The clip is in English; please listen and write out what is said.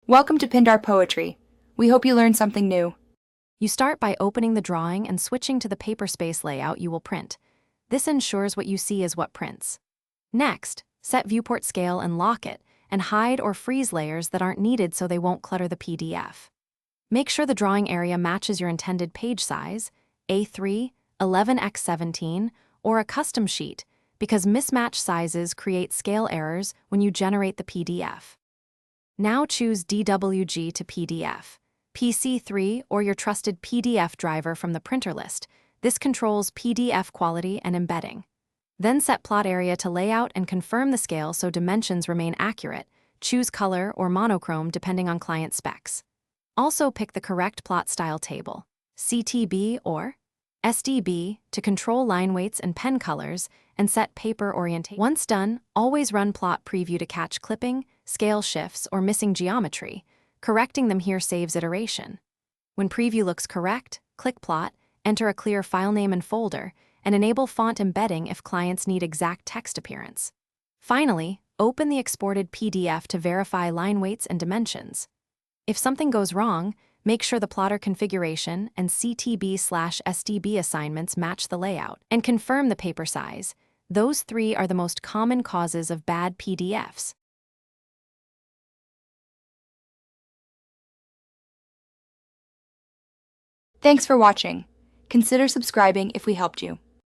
Welcome to Pindar Poetry. We hope you learned something new. You start by opening the drawing and switching to the paper space layout you will print. This ensures what you see is what prints. Next, set viewport scale and lock it, and hide or freeze layers that aren't needed so they won't clutter the PDF. Make sure the drawing area matches your intended page size, A3, 11x17, or a custom sheet, because mismatched sizes create scale errors when you generate the PDF. Now choose DWG to PDF, PC3, or your trusted PDF driver from the printer list. This controls PDF quality and embedding. Then set plot area to layout and confirm the scale so dimensions remain accurate. Choose color or monochrome depending on client specs. Also pick the correct plot style table, CTB or SDB, to control line weights and pen colors, and set paper orientation. Once done, always run plot preview to catch clipping, scale shifts, or missing geometry. Correcting them here saves iteration. When preview looks correct, click plot, enter a clear file name and folder, and enable font embedding if clients need exact text appearance. Finally, open the exported PDF to verify line weights and dimensions. If something goes wrong, make sure the plotter configuration and CTB/SDB assignments match the layout, and confirm the paper size. Those three are the most common causes of bad PDFs. Thanks for watching. Consider subscribing if we helped you.